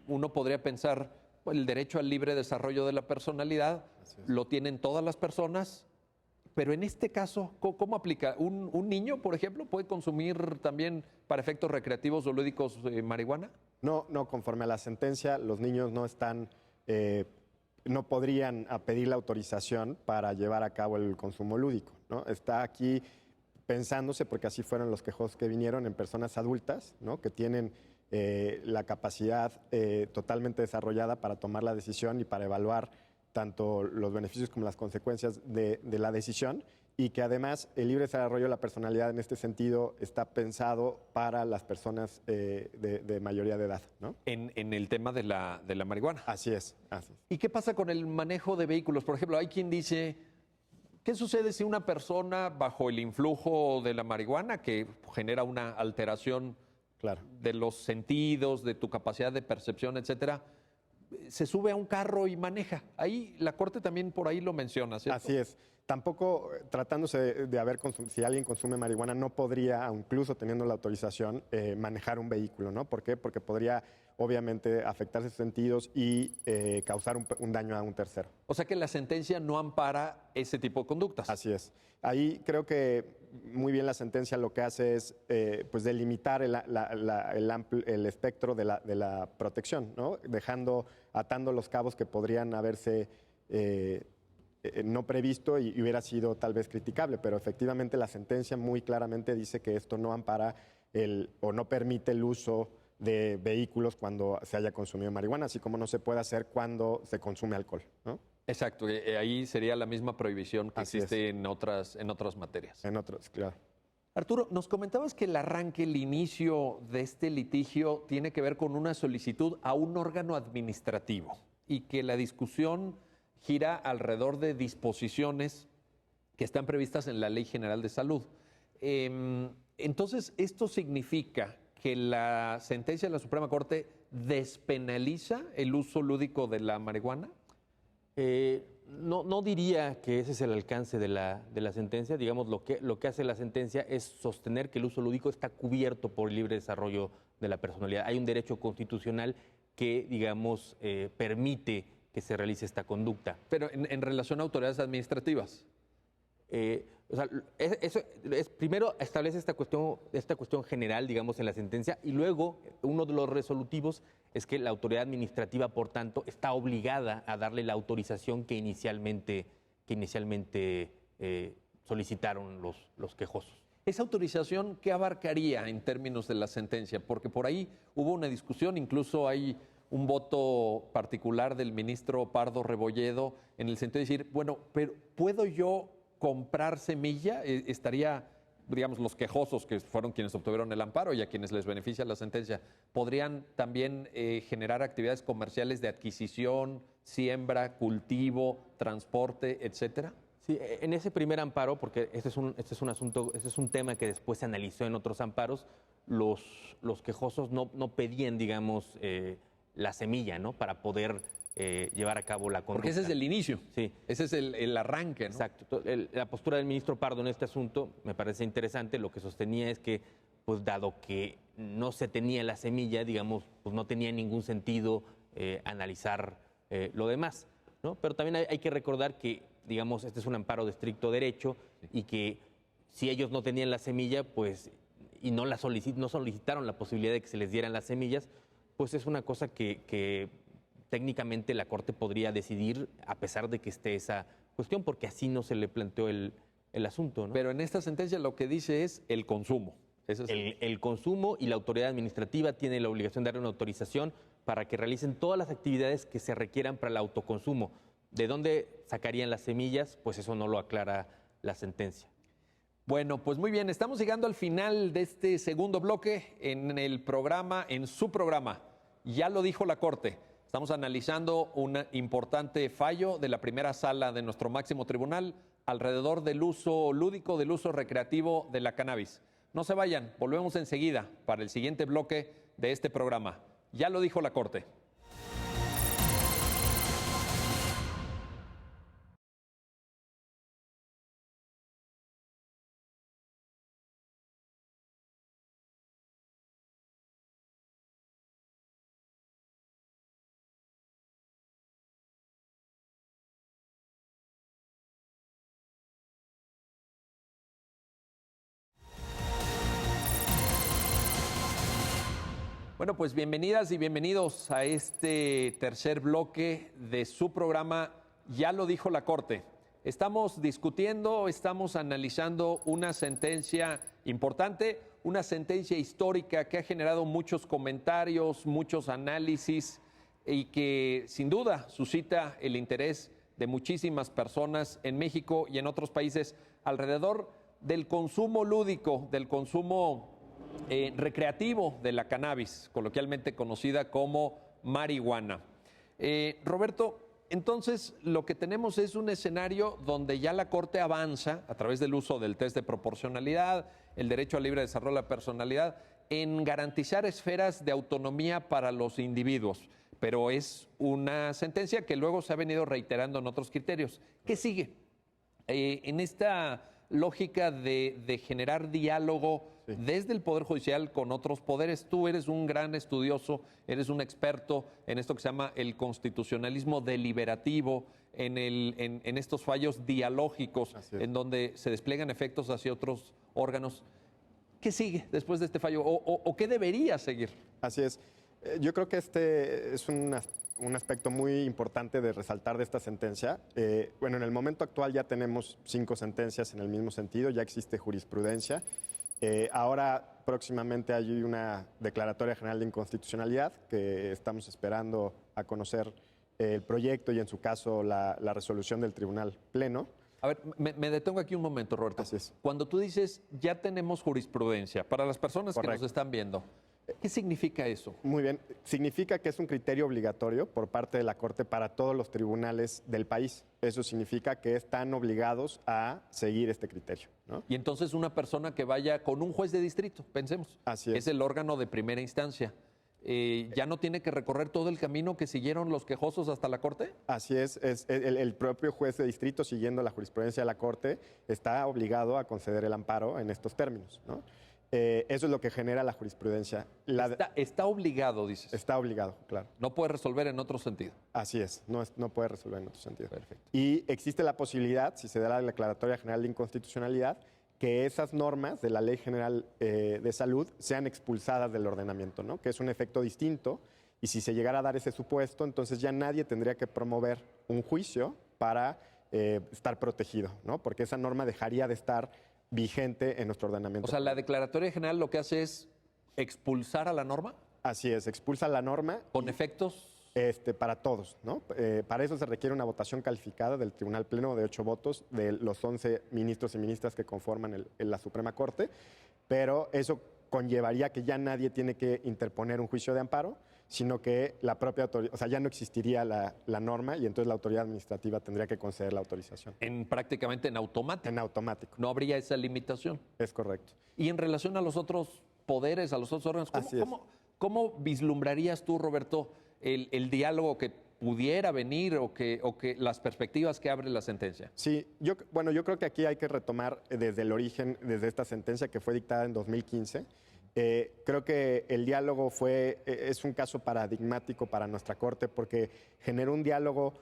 uno podría pensar, el derecho al libre desarrollo de la personalidad lo tienen todas las personas, pero en este caso, ¿cómo aplica? ¿Un niño, por ejemplo, puede consumir también para efectos recreativos o lúdicos marihuana? No, conforme a la sentencia, los niños no podrían pedir la autorización para llevar a cabo el consumo lúdico, ¿no? Está aquí pensándose, porque así fueron los quejosos que vinieron, en personas adultas, ¿no? Que tienen la capacidad totalmente desarrollada para tomar la decisión y para evaluar tanto los beneficios como las consecuencias de la decisión, y que además el libre desarrollo de la personalidad en este sentido está pensado para las personas de mayoría de edad, ¿no? En el tema de la marihuana. Así es, así es. ¿Y qué pasa con el manejo de vehículos? Por ejemplo, hay quien dice, ¿qué sucede si una persona bajo el influjo de la marihuana, que genera una alteración Claro. de los sentidos, de tu capacidad de percepción, etcétera, se sube a un carro y maneja? Ahí la Corte también por ahí lo menciona, ¿cierto? Así es. Tampoco, tratándose de haber consumido, si alguien consume marihuana, no podría, incluso teniendo la autorización, manejar un vehículo, ¿no? ¿Por qué? Porque podría, obviamente, afectarse sus sentidos y causar un daño a un tercero. O sea que la sentencia no ampara ese tipo de conductas. Así es. Ahí creo que muy bien la sentencia lo que hace es pues delimitar el espectro de la protección, ¿no? Atando los cabos que podrían haberse no previsto y hubiera sido tal vez criticable, pero efectivamente la sentencia muy claramente dice que esto no ampara o no permite el uso de vehículos cuando se haya consumido marihuana, así como no se puede hacer cuando se consume alcohol, ¿no? Exacto, ahí sería la misma prohibición que Así existe en otras materias. En otros, claro. Arturo, nos comentabas que el arranque, el inicio de este litigio tiene que ver con una solicitud a un órgano administrativo y que la discusión gira alrededor de disposiciones que están previstas en la Ley General de Salud. Entonces, ¿esto significa que la sentencia de la Suprema Corte despenaliza el uso lúdico de la marihuana? No diría que ese es el alcance de la sentencia. Digamos, lo que hace la sentencia es sostener que el uso lúdico está cubierto por el libre desarrollo de la personalidad. Hay un derecho constitucional que, digamos, permite que se realice esta conducta. Pero en relación a autoridades administrativas. O sea, primero establece esta cuestión general, digamos, en la sentencia, y luego uno de los resolutivos es que la autoridad administrativa, por tanto, está obligada a darle la autorización que inicialmente solicitaron los quejosos. ¿Esa autorización qué abarcaría en términos de la sentencia? Porque por ahí hubo una discusión, incluso hay un voto particular del ministro Pardo Rebolledo en el sentido de decir, bueno, pero ¿puedo yo comprar semilla? Estaría, digamos, los quejosos, que fueron quienes obtuvieron el amparo y a quienes les beneficia la sentencia, ¿podrían también generar actividades comerciales de adquisición, siembra, cultivo, transporte, etcétera? Sí, en ese primer amparo, porque este es un tema que después se analizó en otros amparos, los quejosos no pedían, digamos, la semilla, ¿no? Para poder llevar a cabo la conducta. Porque ese es el inicio. Sí. Ese es el arranque, ¿no? Exacto. La postura del ministro Pardo en este asunto me parece interesante. Lo que sostenía es que, pues dado que no se tenía la semilla, digamos, pues no tenía ningún sentido analizar lo demás, ¿no? Pero también hay que recordar que, digamos, este es un amparo de estricto derecho y que si ellos no tenían la semilla, pues, y no solicitaron la posibilidad de que se les dieran las semillas, pues es una cosa que técnicamente la Corte podría decidir a pesar de que esté esa cuestión, porque así no se le planteó el asunto, ¿no? Pero en esta sentencia lo que dice es el consumo. Ese es El consumo, y la autoridad administrativa tiene la obligación de darle una autorización para que realicen todas las actividades que se requieran para el autoconsumo. ¿De dónde sacarían las semillas? Pues eso no lo aclara la sentencia. Bueno, pues muy bien, estamos llegando al final de este segundo bloque en su programa. Ya lo dijo la Corte. Estamos analizando un importante fallo de la primera sala de nuestro máximo tribunal alrededor del uso lúdico, del uso recreativo de la cannabis. No se vayan, volvemos enseguida para el siguiente bloque de este programa. Ya lo dijo la Corte. Bueno, pues bienvenidas y bienvenidos a este tercer bloque de su programa Ya lo dijo la Corte. Estamos discutiendo, estamos analizando una sentencia importante, una sentencia histórica que ha generado muchos comentarios, muchos análisis y que sin duda suscita el interés de muchísimas personas en México y en otros países. alrededor del consumo lúdico, del consumo recreativo de la cannabis, coloquialmente conocida como marihuana. Roberto, entonces lo que tenemos es un escenario donde ya la Corte avanza a través del uso del test de proporcionalidad, el derecho al libre desarrollo de la personalidad, en garantizar esferas de autonomía para los individuos. Pero es una sentencia que luego se ha venido reiterando en otros criterios. ¿Qué sigue? En esta lógica de generar diálogo desde el Poder Judicial con otros poderes. Tú eres un gran estudioso, eres un experto en esto que se llama el constitucionalismo deliberativo, en estos fallos dialógicos, en donde se despliegan efectos hacia otros órganos. ¿Qué sigue después de este fallo? ¿O qué debería seguir? Así es. Yo creo que este es un aspecto muy importante de resaltar de esta sentencia. Bueno, en el momento actual ya tenemos 5 sentencias en el mismo sentido, ya existe jurisprudencia. Ahora próximamente hay una declaratoria general de inconstitucionalidad que estamos esperando a conocer el proyecto y en su caso la resolución del Tribunal Pleno. A ver, me detengo aquí un momento, Roberto. Así es. Cuando tú dices ya tenemos jurisprudencia, para las personas que nos están viendo, ¿qué significa eso? Muy bien. Significa que es un criterio obligatorio por parte de la Corte para todos los tribunales del país. Eso significa que están obligados a seguir este criterio, ¿no? Y entonces una persona que vaya con un juez de distrito, pensemos, Así es el órgano de primera instancia, ¿ya no tiene que recorrer todo el camino que siguieron los quejosos hasta la Corte? Así es el propio juez de distrito, siguiendo la jurisprudencia de la Corte, está obligado a conceder el amparo en estos términos, ¿no? Eso es lo que genera la jurisprudencia. Está obligado, dices. Está obligado, claro. No puede resolver en otro sentido. Así es, no puede resolver en otro sentido. Perfecto. Y existe la posibilidad, si se da la declaratoria general de inconstitucionalidad, que esas normas de la Ley General de Salud sean expulsadas del ordenamiento, ¿no? Que es un efecto distinto, y si se llegara a dar ese supuesto, entonces ya nadie tendría que promover un juicio para estar protegido, ¿no? Porque esa norma dejaría de estar vigente en nuestro ordenamiento. O sea, la declaratoria general lo que hace es expulsar a la norma. Así es, expulsa la norma. ¿Con efectos? Para todos, ¿no? Para eso se requiere una votación calificada del Tribunal Pleno de 8 votos de los 11 ministros y ministras que conforman la Suprema Corte, pero eso conllevaría que ya nadie tiene que interponer un juicio de amparo, sino que la propia autoridad, o sea, ya no existiría la norma y entonces la autoridad administrativa tendría que conceder la autorización. Prácticamente en automático. En automático. No habría esa limitación. Es correcto. Y en relación a los otros poderes, a los otros órganos, ¿cómo vislumbrarías tú, Roberto, el diálogo que pudiera venir o que las perspectivas que abre la sentencia? Sí, yo creo que aquí hay que retomar desde el origen, desde esta sentencia que fue dictada en 2015. Creo que el diálogo es un caso paradigmático para nuestra Corte porque generó un diálogo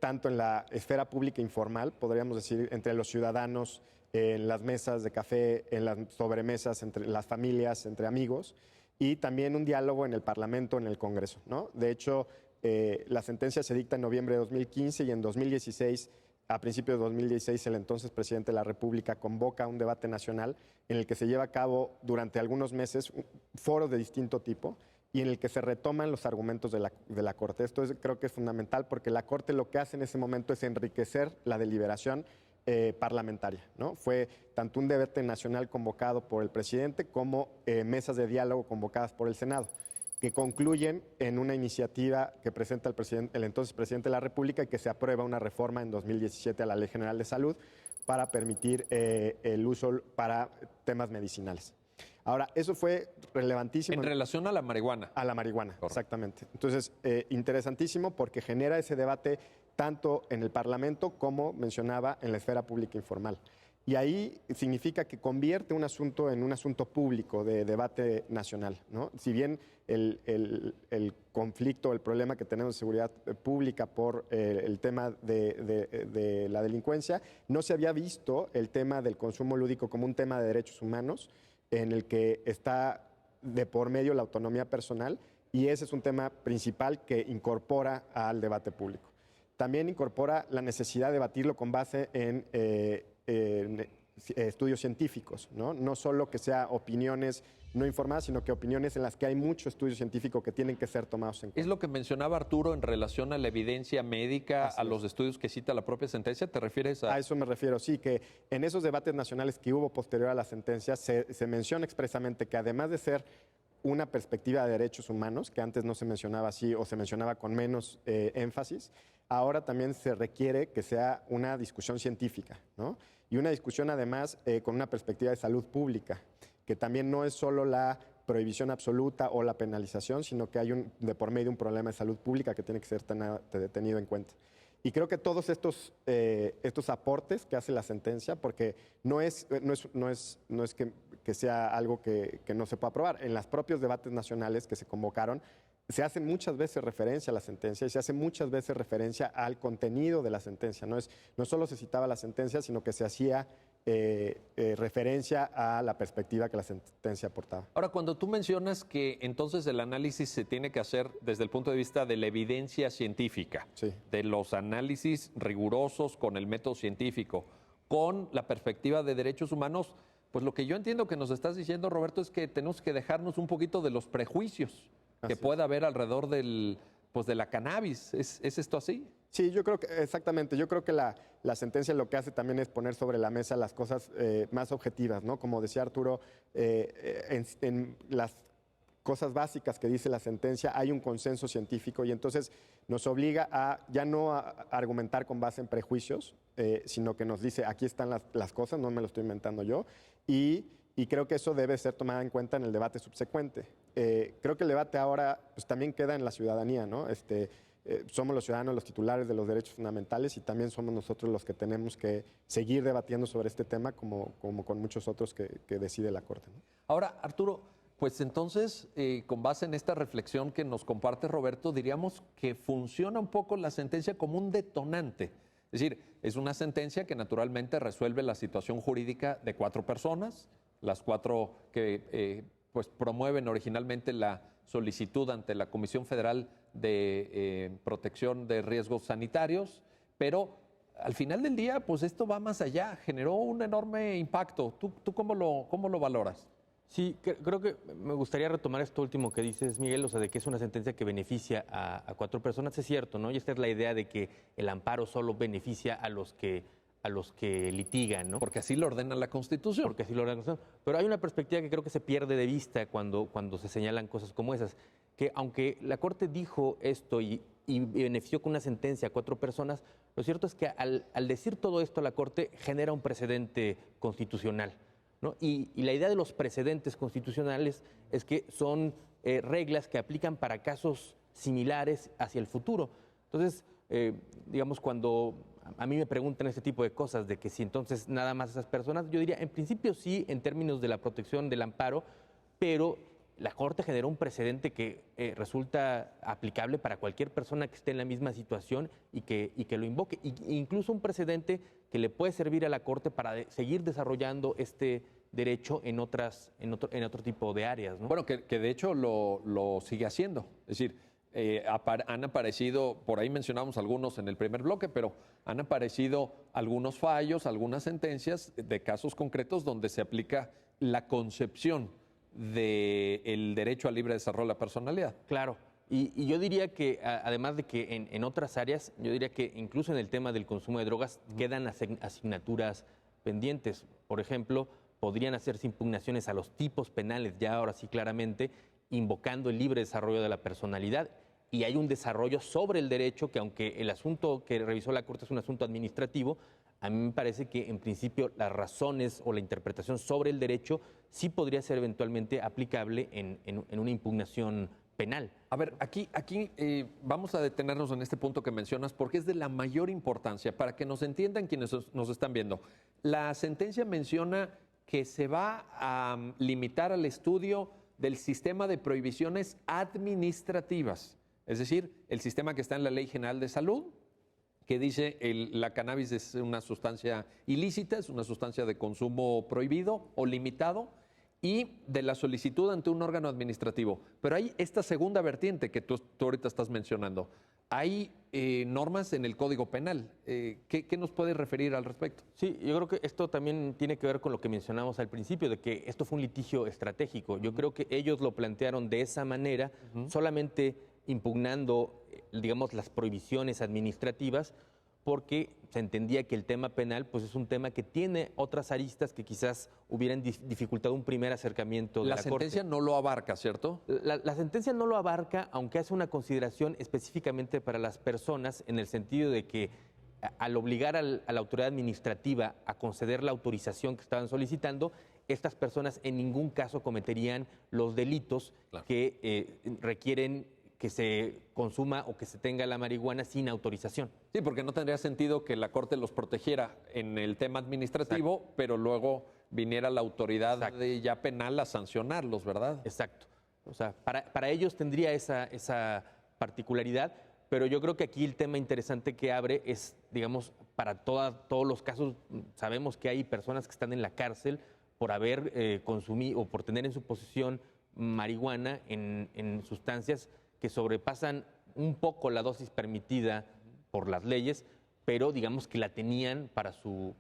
tanto en la esfera pública informal, podríamos decir, entre los ciudadanos, en las mesas de café, en las sobremesas, entre las familias, entre amigos, y también un diálogo en el Parlamento, en el Congreso, ¿no? De hecho, la sentencia se dicta en noviembre de 2015 y en 2016, a principios de 2016, el entonces presidente de la República convoca un debate nacional en el que se lleva a cabo durante algunos meses foros de distinto tipo y en el que se retoman los argumentos de la Corte. Esto creo que es fundamental porque la Corte lo que hace en ese momento es enriquecer la deliberación parlamentaria, ¿no? Fue tanto un debate nacional convocado por el presidente como mesas de diálogo convocadas por el Senado, que concluyen en una iniciativa que presenta el entonces presidente de la República y que se aprueba una reforma en 2017 a la Ley General de Salud para permitir el uso para temas medicinales. Ahora, eso fue relevantísimo. En relación a la marihuana. A la marihuana, correcto. Exactamente. Entonces, interesantísimo porque genera ese debate tanto en el Parlamento como, mencionaba, en la esfera pública informal. Y ahí significa que convierte un asunto en un asunto público de debate nacional, ¿no? Si bien el conflicto, el problema que tenemos de seguridad pública por el tema de la delincuencia, no se había visto el tema del consumo lúdico como un tema de derechos humanos en el que está de por medio la autonomía personal y ese es un tema principal que incorpora al debate público. También incorpora la necesidad de debatirlo con base en estudios científicos, ¿no? No solo que sea opiniones no informadas, sino que opiniones en las que hay mucho estudio científico que tienen que ser tomados en cuenta. ¿Es lo que mencionaba Arturo en relación a la evidencia médica, a los estudios que cita la propia sentencia? ¿Te refieres a...? A eso me refiero, sí, que en esos debates nacionales que hubo posterior a la sentencia se menciona expresamente que además de ser una perspectiva de derechos humanos, que antes no se mencionaba así o se mencionaba con menos énfasis, ahora también se requiere que sea una discusión científica, ¿no? Y una discusión además con una perspectiva de salud pública, que también no es solo la prohibición absoluta o la penalización, sino que hay de por medio un problema de salud pública que tiene que ser tenido en cuenta. Y creo que todos estos aportes que hace la sentencia, porque no es que sea algo que no se pueda aprobar. En los propios debates nacionales que se convocaron, se hace muchas veces referencia a la sentencia y se hace muchas veces referencia al contenido de la sentencia. No solo se citaba la sentencia, sino que se hacía referencia a la perspectiva que la sentencia aportaba. Ahora, cuando tú mencionas que entonces el análisis se tiene que hacer desde el punto de vista de la evidencia científica, sí, de los análisis rigurosos con el método científico, con la perspectiva de derechos humanos, pues lo que yo entiendo que nos estás diciendo, Roberto, es que tenemos que dejarnos un poquito de los prejuicios que pueda haber alrededor de la cannabis. ¿Es esto así? Sí, yo creo que exactamente. Yo creo que la sentencia lo que hace también es poner sobre la mesa las cosas más objetivas, ¿no? Como decía Arturo, en las cosas básicas que dice la sentencia hay un consenso científico y entonces nos obliga a ya no a argumentar con base en prejuicios, sino que nos dice aquí están las cosas, no me lo estoy inventando yo, y creo que eso debe ser tomado en cuenta en el debate subsecuente. Creo que el debate ahora pues, también queda en la ciudadanía, ¿no? Somos los ciudadanos los titulares de los derechos fundamentales y también somos nosotros los que tenemos que seguir debatiendo sobre este tema como con muchos otros que decide la Corte, ¿no? Ahora, Arturo, pues entonces, con base en esta reflexión que nos comparte Roberto, diríamos que funciona un poco la sentencia como un detonante. Es decir, es una sentencia que naturalmente resuelve la situación jurídica de 4 personas, las 4 que pues promueven originalmente la solicitud ante la Comisión Federal de Protección de Riesgos Sanitarios, pero al final del día, pues esto va más allá, generó un enorme impacto. ¿Tú cómo lo valoras? Sí, creo que me gustaría retomar esto último que dices, Miguel, o sea, de que es una sentencia que beneficia a 4 personas, es cierto, ¿no? Y esta es la idea de que el amparo solo beneficia a los que litigan, ¿no? Porque así lo ordena la Constitución. Porque así lo ordena la Constitución. Pero hay una perspectiva que creo que se pierde de vista cuando se señalan cosas como esas, que aunque la Corte dijo esto y benefició con una sentencia a 4 personas, lo cierto es que al decir todo esto la Corte genera un precedente constitucional, ¿no? Y la idea de los precedentes constitucionales es que son reglas que aplican para casos similares hacia el futuro. Entonces, digamos, cuando a mí me preguntan este tipo de cosas, de que si entonces nada más esas personas, yo diría, en principio sí, en términos de la protección del amparo, pero la Corte generó un precedente que resulta aplicable para cualquier persona que esté en la misma situación y que lo invoque. Incluso un precedente que le puede servir a la Corte para seguir desarrollando este derecho en otro tipo de áreas, ¿no? Bueno, que de hecho lo sigue haciendo. Es decir, han aparecido, por ahí mencionamos algunos en el primer bloque, pero han aparecido algunos fallos, algunas sentencias de casos concretos donde se aplica la concepción del derecho al libre desarrollo de la personalidad. Claro, y yo diría que además de que en otras áreas, yo diría que incluso en el tema del consumo de drogas quedan asignaturas pendientes. Por ejemplo, podrían hacerse impugnaciones a los tipos penales, ya ahora sí claramente, invocando el libre desarrollo de la personalidad. Y hay un desarrollo sobre el derecho que, aunque el asunto que revisó la Corte es un asunto administrativo, a mí me parece que en principio las razones o la interpretación sobre el derecho sí podría ser eventualmente aplicable en una impugnación penal. A ver, aquí vamos a detenernos en este punto que mencionas porque es de la mayor importancia para que nos entiendan quienes nos están viendo. La sentencia menciona que se va a limitar al estudio del sistema de prohibiciones administrativas, es decir, el sistema que está en la Ley General de Salud, que dice la cannabis es una sustancia ilícita, es una sustancia de consumo prohibido o limitado, y de la solicitud ante un órgano administrativo. Pero hay esta segunda vertiente que tú ahorita estás mencionando. hay normas en el Código Penal. ¿Qué nos puede referir al respecto? Sí, yo creo que esto también tiene que ver con lo que mencionamos al principio, de que esto fue un litigio estratégico. Yo creo que ellos lo plantearon de esa manera, solamente impugnando, digamos, las prohibiciones administrativas, porque se entendía que el tema penal pues es un tema que tiene otras aristas que quizás hubieran dificultado un primer acercamiento de la Corte. La sentencia no lo abarca, ¿cierto? La sentencia no lo abarca, aunque hace una consideración específicamente para las personas, en el sentido de que al obligar a la autoridad administrativa a conceder la autorización que estaban solicitando, estas personas en ningún caso cometerían los delitos que requieren que se consuma o que se tenga la marihuana sin autorización. Sí, porque no tendría sentido que la Corte los protegiera en el tema administrativo, pero luego viniera la autoridad de ya penal a sancionarlos, ¿verdad? Exacto. O sea, para ellos tendría esa particularidad, pero yo creo que aquí el tema interesante que abre es, digamos, para todos los casos, sabemos que hay personas que están en la cárcel por haber consumido o por tener en su posesión marihuana en sustancias que sobrepasan un poco la dosis permitida por las leyes, pero digamos que la tenían para su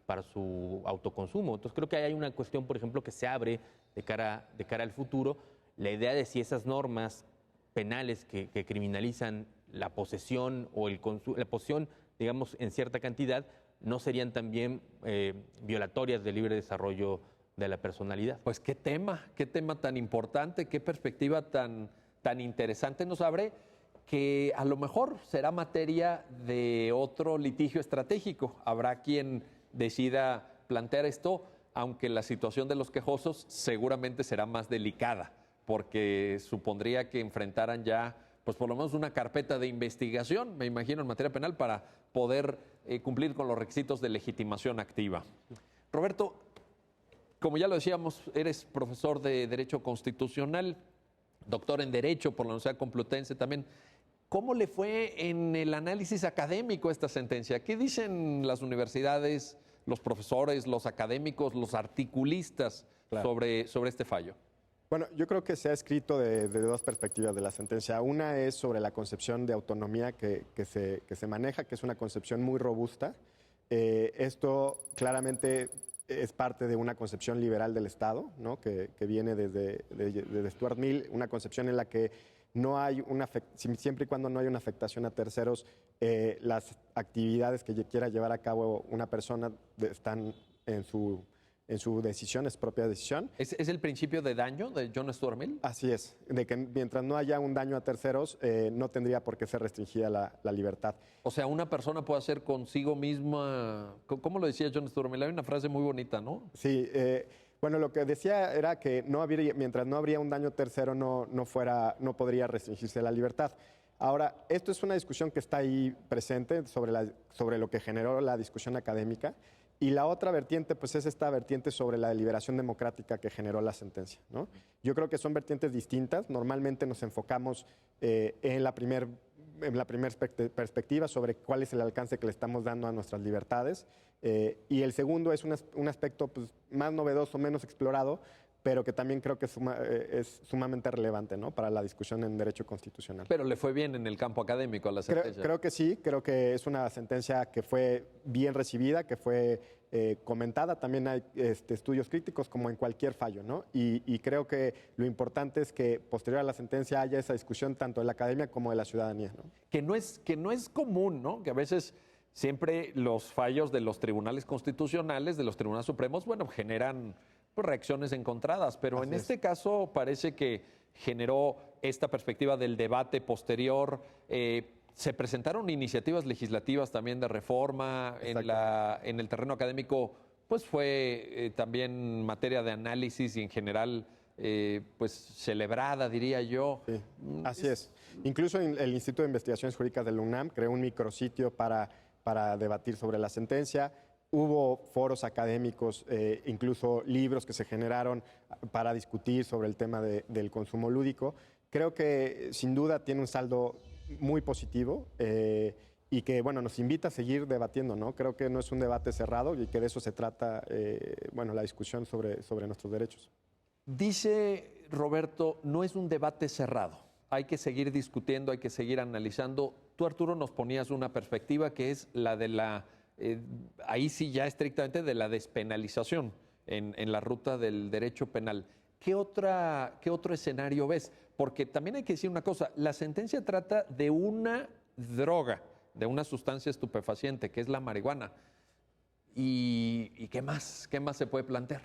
autoconsumo. Entonces creo que hay una cuestión, por ejemplo, que se abre de cara al futuro, la idea de si esas normas penales que criminalizan la posesión o la posesión, digamos, en cierta cantidad, no serían también violatorias del libre desarrollo de la personalidad. Pues qué tema tan importante, qué perspectiva tan interesante nos abre, que a lo mejor será materia de otro litigio estratégico. Habrá quien decida plantear esto, aunque la situación de los quejosos seguramente será más delicada, porque supondría que enfrentaran ya, pues por lo menos una carpeta de investigación, me imagino, en materia penal, para poder cumplir con los requisitos de legitimación activa. Roberto, como ya lo decíamos, eres profesor de Derecho Constitucional, doctor en Derecho por la Universidad Complutense también. ¿Cómo le fue en el análisis académico esta sentencia? ¿Qué dicen las universidades, los profesores, los académicos, los articulistas sobre este fallo? Bueno, yo creo que se ha escrito de dos perspectivas de la sentencia. Una es sobre la concepción de autonomía que se maneja, que es una concepción muy robusta. Esto claramente es parte de una concepción liberal del Estado, ¿no? que viene desde Stuart Mill, una concepción en la que no hay siempre y cuando no hay una afectación a terceros, las actividades que quiera llevar a cabo una persona están en su decisión, es propia decisión. ¿Es el principio de daño de John Stuart Mill? Así es, de que mientras no haya un daño a terceros, no tendría por qué ser restringida la libertad. O sea, una persona puede hacer consigo misma, ¿cómo lo decía John Stuart Mill? Hay una frase muy bonita, ¿no? Sí, bueno, lo que decía era que mientras no habría un daño tercero, no podría restringirse la libertad. Ahora, esto es una discusión que está ahí presente sobre lo que generó la discusión académica. Y la otra vertiente, pues es esta vertiente sobre la deliberación democrática que generó la sentencia, ¿no? Yo creo que son vertientes distintas. Normalmente nos enfocamos en la primera perspectiva sobre cuál es el alcance que le estamos dando a nuestras libertades. Y el segundo es un aspecto pues, más novedoso, menos explorado, pero que también creo que es sumamente relevante, ¿no? Para la discusión en derecho constitucional. Pero le fue bien en el campo académico a la sentencia. Creo que sí, creo que es una sentencia que fue bien recibida, que fue comentada. También hay estudios críticos como en cualquier fallo, ¿no? Y creo que lo importante es que posterior a la sentencia haya esa discusión tanto de la academia como de la ciudadanía, ¿no? Que no es común, ¿no? Que a veces siempre los fallos de los tribunales constitucionales, de los tribunales supremos, bueno, generan reacciones encontradas, pero en este caso parece que generó esta perspectiva del debate posterior. Se presentaron iniciativas legislativas también de reforma en el terreno académico, pues fue también materia de análisis y en general pues celebrada, diría yo. Sí, así es. Incluso el Instituto de Investigaciones Jurídicas del UNAM creó un micrositio para debatir sobre la sentencia. Hubo foros académicos, incluso libros que se generaron para discutir sobre el tema del consumo lúdico. Creo que sin duda tiene un saldo muy positivo y que bueno, nos invita a seguir debatiendo, ¿no? Creo que no es un debate cerrado y que de eso se trata bueno, la discusión sobre nuestros derechos. Dice Roberto, no es un debate cerrado. Hay que seguir discutiendo, hay que seguir analizando. tú, Arturo, nos ponías una perspectiva que es la de ahí sí ya estrictamente de la despenalización en la ruta del derecho penal. ¿Qué otro escenario ves? Porque también hay que decir una cosa, la sentencia trata de una droga, de una sustancia estupefaciente, que es la marihuana. ¿Y qué más? ¿Qué más se puede plantear?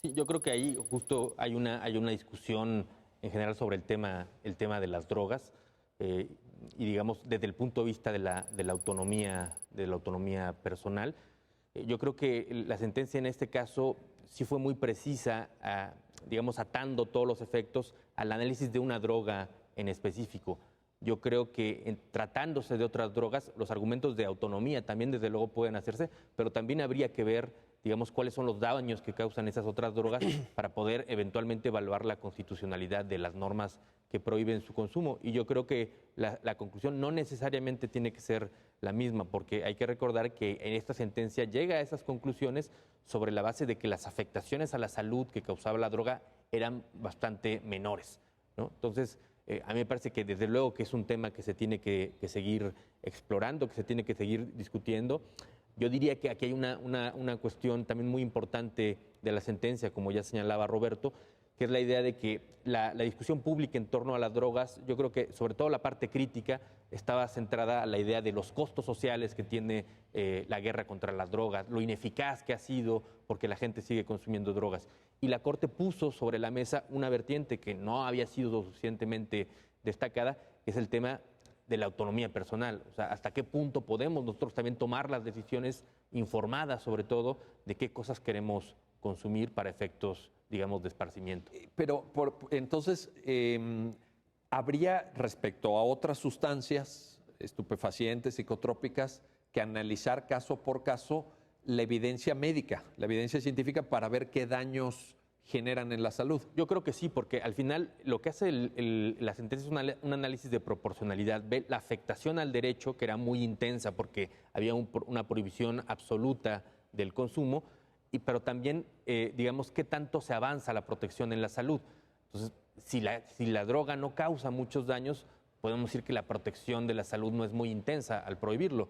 Sí, yo creo que ahí justo hay una discusión en general sobre el tema de las drogas y digamos desde el punto de vista de la autonomía personal. Yo creo que la sentencia en este caso sí fue muy precisa, digamos atando todos los efectos al análisis de una droga en específico. Yo creo que tratándose de otras drogas, los argumentos de autonomía también desde luego pueden hacerse, pero también habría que ver, digamos, cuáles son los daños que causan esas otras drogas para poder eventualmente evaluar la constitucionalidad de las normas que prohíben su consumo. Y yo creo que la conclusión no necesariamente tiene que ser la misma, porque hay que recordar que en esta sentencia llega a esas conclusiones sobre la base de que las afectaciones a la salud que causaba la droga eran bastante menores, ¿no? Entonces, a mí me parece que desde luego que es un tema que se tiene que seguir explorando, que se tiene que seguir discutiendo. Yo diría que aquí hay una cuestión también muy importante de la sentencia, como ya señalaba Roberto, que es la idea de que la discusión pública en torno a las drogas, yo creo que sobre todo la parte crítica estaba centrada a la idea de los costos sociales que tiene la guerra contra las drogas, lo ineficaz que ha sido porque la gente sigue consumiendo drogas. Y la Corte puso sobre la mesa una vertiente que no había sido lo suficientemente destacada, que es el tema de la autonomía personal. O sea, hasta qué punto podemos nosotros también tomar las decisiones informadas, sobre todo, de qué cosas queremos consumir para efectos, digamos, de esparcimiento. Pero entonces, ¿habría respecto a otras sustancias estupefacientes, psicotrópicas, que analizar caso por caso la evidencia médica, la evidencia científica para ver qué daños generan en la salud? Yo creo que sí, porque al final lo que hace la sentencia es un análisis de proporcionalidad. Ve la afectación al derecho, que era muy intensa porque había una prohibición absoluta del consumo, pero también, digamos, qué tanto se avanza la protección en la salud. Entonces, si la droga no causa muchos daños, podemos decir que la protección de la salud no es muy intensa al prohibirlo.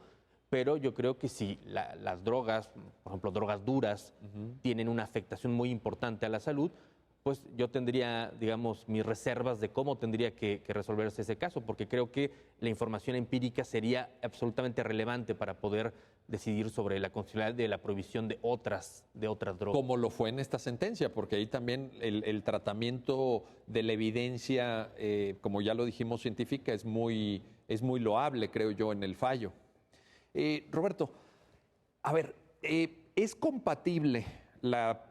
Pero yo creo que si las drogas, por ejemplo, drogas duras, tienen una afectación muy importante a la salud, pues yo tendría, digamos, mis reservas de cómo tendría que resolverse ese caso, porque creo que la información empírica sería absolutamente relevante para poder decidir sobre la constitucionalidad de la prohibición de otras drogas. Como lo fue en esta sentencia, porque ahí también el tratamiento de la evidencia, como ya lo dijimos, científica, es muy loable, creo yo, en el fallo. Roberto, a ver, ¿es compatible la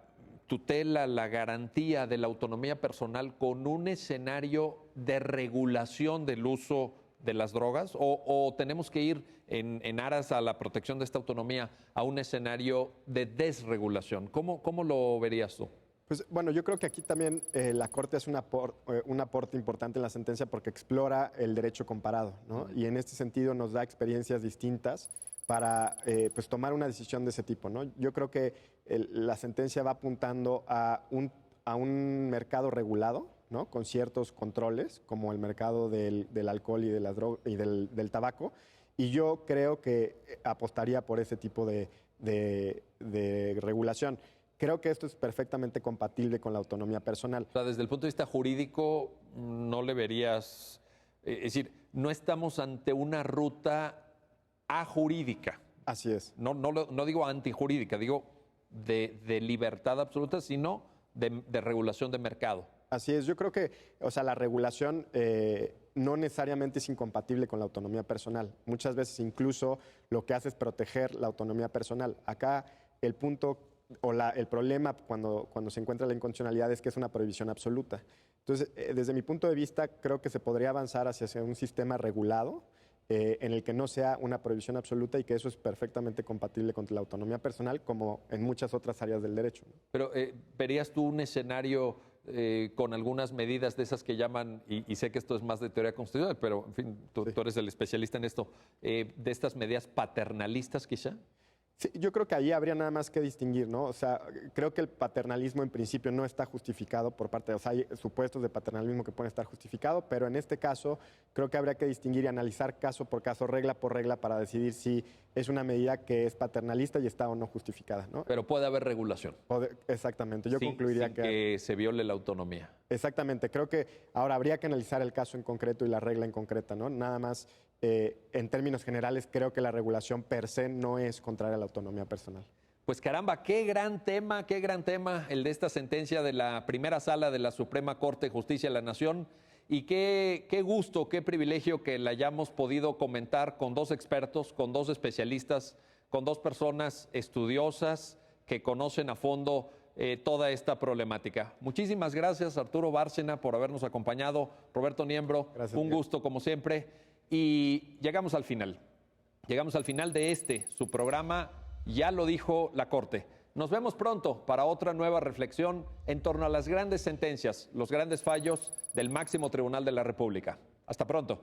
tutela, la garantía de la autonomía personal con un escenario de regulación del uso de las drogas? ¿O tenemos que ir en aras a la protección de esta autonomía a un escenario de desregulación? ¿Cómo lo verías tú? Pues bueno, yo creo que aquí también la Corte hace un aporte importante en la sentencia porque explora el derecho comparado, ¿no? Y en este sentido nos da experiencias distintas para pues tomar una decisión de ese tipo, ¿no? Yo creo que la sentencia va apuntando a un mercado regulado, ¿no? Con ciertos controles, como el mercado del alcohol y de las drogas y del tabaco. Y yo creo que apostaría por ese tipo de regulación. Creo que esto es perfectamente compatible con la autonomía personal. O sea, desde el punto de vista jurídico, no le verías... es decir, no estamos ante una ruta ajurídica. Así es. No digo antijurídica, digo de libertad absoluta, sino de regulación de mercado. Así es. Yo creo que, o sea, la regulación no necesariamente es incompatible con la autonomía personal. Muchas veces incluso lo que hace es proteger la autonomía personal. Acá el punto... el problema cuando se encuentra la inconstitucionalidad es que es una prohibición absoluta. Entonces, desde mi punto de vista, creo que se podría avanzar hacia un sistema regulado en el que no sea una prohibición absoluta y que eso es perfectamente compatible con la autonomía personal, como en muchas otras áreas del derecho, ¿no? Pero, ¿verías tú un escenario con algunas medidas de esas que llaman, y sé que esto es más de teoría constitucional, pero, en fin, tú eres el especialista en esto, de estas medidas paternalistas quizá? Sí, yo creo que ahí habría nada más que distinguir, ¿no? O sea, creo que el paternalismo en principio no está justificado por parte de, o sea, hay supuestos de paternalismo que pueden estar justificados, pero en este caso creo que habría que distinguir y analizar caso por caso, regla por regla, para decidir si es una medida que es paternalista y está o no justificada, ¿no? Pero puede haber regulación. Exactamente, yo Sin concluiría que se viole la autonomía. Exactamente, creo que ahora habría que analizar el caso en concreto y la regla en concreta, ¿no? Nada más, en términos generales, creo que la regulación per se no es contraria a la autonomía personal. Pues caramba, qué gran tema el de esta sentencia de la primera sala de la Suprema Corte de Justicia de la Nación. Y qué gusto, qué privilegio que la hayamos podido comentar con dos expertos, con dos especialistas, con dos personas estudiosas que conocen a fondo toda esta problemática. Muchísimas gracias, Arturo Bárcena, por habernos acompañado. Roberto Niembro, gracias, un gusto como siempre. Y llegamos al final. Llegamos al final de su programa. Ya lo dijo la Corte. Nos vemos pronto para otra nueva reflexión en torno a las grandes sentencias, los grandes fallos del máximo tribunal de la República. Hasta pronto.